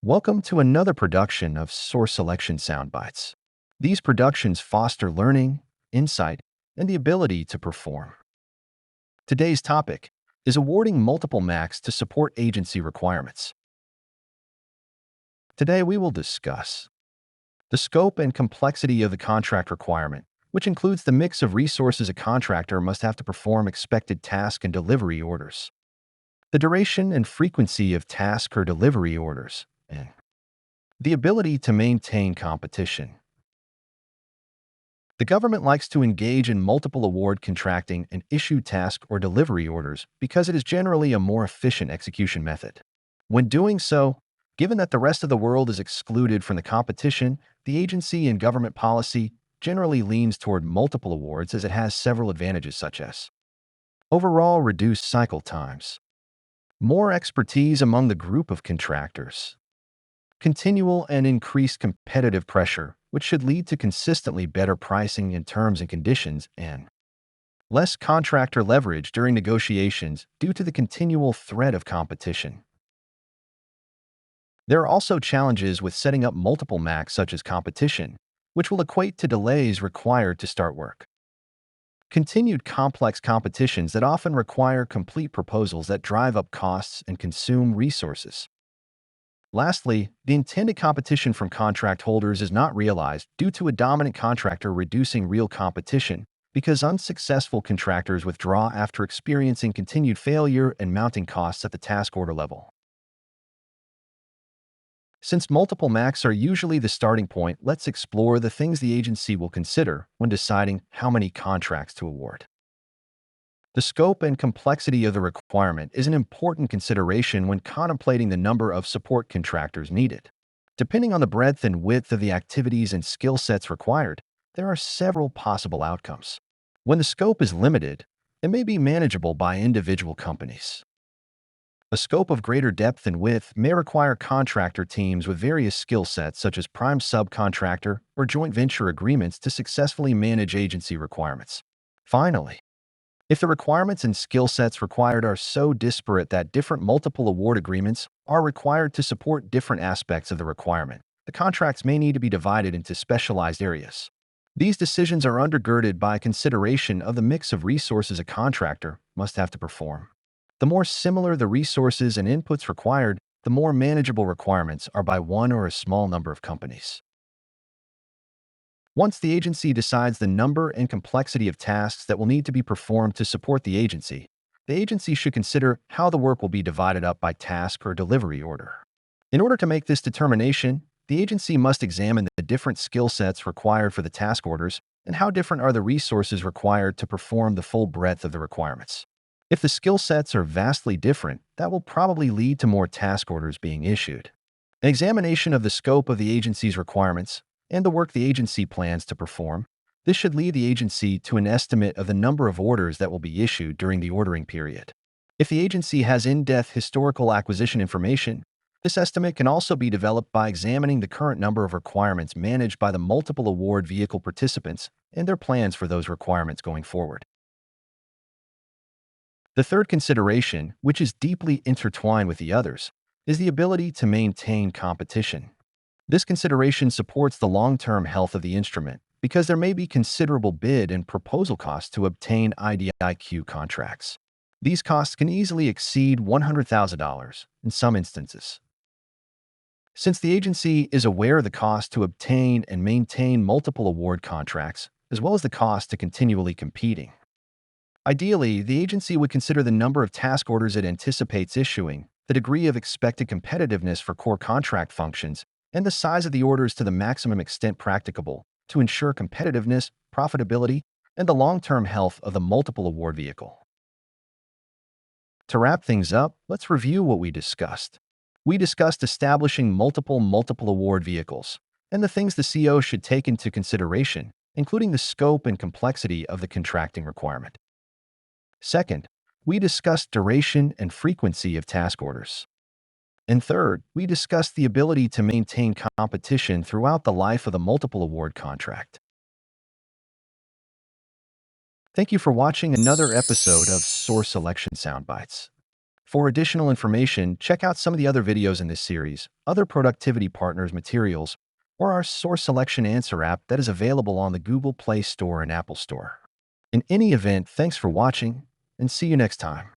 Welcome to another production of Source Selection Soundbites. These productions foster learning, insight, and the ability to perform. Today's topic is awarding multiple MACs to support agency requirements. Today we will discuss the scope and complexity of the contract requirement, which includes the mix of resources a contractor must have to perform expected task and delivery orders, the duration and frequency of task or delivery orders, and the ability to maintain competition. The government likes to engage in multiple award contracting and issue task or delivery orders because it is generally a more efficient execution method. When doing so, given that the rest of the world is excluded from the competition, the agency and government policy generally leans toward multiple awards as it has several advantages such as overall reduced cycle times, more expertise among the group of contractors, continual and increased competitive pressure, which should lead to consistently better pricing in terms and conditions, and less contractor leverage during negotiations due to the continual threat of competition. There are also challenges with setting up multiple MACs such as competition, which will equate to delays required to start work. Continued complex competitions that often require complete proposals that drive up costs and consume resources. Lastly, the intended competition from contract holders is not realized due to a dominant contractor reducing real competition because unsuccessful contractors withdraw after experiencing continued failure and mounting costs at the task order level. Since multiple MACs are usually the starting point, let's explore the things the agency will consider when deciding how many contracts to award. The scope and complexity of the requirement is an important consideration when contemplating the number of support contractors needed. Depending on the breadth and width of the activities and skill sets required, there are several possible outcomes. When the scope is limited, it may be manageable by individual companies. A scope of greater depth and width may require contractor teams with various skill sets such as prime subcontractor or joint venture agreements to successfully manage agency requirements. Finally, if the requirements and skill sets required are so disparate that different multiple award agreements are required to support different aspects of the requirement, the contracts may need to be divided into specialized areas. These decisions are undergirded by consideration of the mix of resources a contractor must have to perform. The more similar the resources and inputs required, the more manageable requirements are by one or a small number of companies. Once the agency decides the number and complexity of tasks that will need to be performed to support the agency should consider how the work will be divided up by task or delivery order. In order to make this determination, the agency must examine the different skill sets required for the task orders and how different are the resources required to perform the full breadth of the requirements. If the skill sets are vastly different, that will probably lead to more task orders being issued. An examination of the scope of the agency's requirements and the work the agency plans to perform, this should lead the agency to an estimate of the number of orders that will be issued during the ordering period. If the agency has in-depth historical acquisition information, this estimate can also be developed by examining the current number of requirements managed by the multiple award vehicle participants and their plans for those requirements going forward. The third consideration, which is deeply intertwined with the others, is the ability to maintain competition. This consideration supports the long-term health of the instrument because there may be considerable bid and proposal costs to obtain IDIQ contracts. These costs can easily exceed $100,000 in some instances. Since the agency is aware of the cost to obtain and maintain multiple award contracts, as well as the cost to continually competing, ideally, the agency would consider the number of task orders it anticipates issuing, the degree of expected competitiveness for core contract functions, and the size of the orders to the maximum extent practicable to ensure competitiveness, profitability, and the long-term health of the multiple award vehicle. To wrap things up, let's review what we discussed. We discussed establishing multiple award vehicles and the things the CO should take into consideration, including the scope and complexity of the contracting requirement. Second, we discussed duration and frequency of task orders. And third, we discussed the ability to maintain competition throughout the life of the multiple award contract. Thank you for watching another episode of Source Selection Soundbites. For additional information, check out some of the other videos in this series, other productivity partners materials, or our source selection answer app that is available on the Google Play Store and Apple Store. In any event, thanks for watching, and see you next time.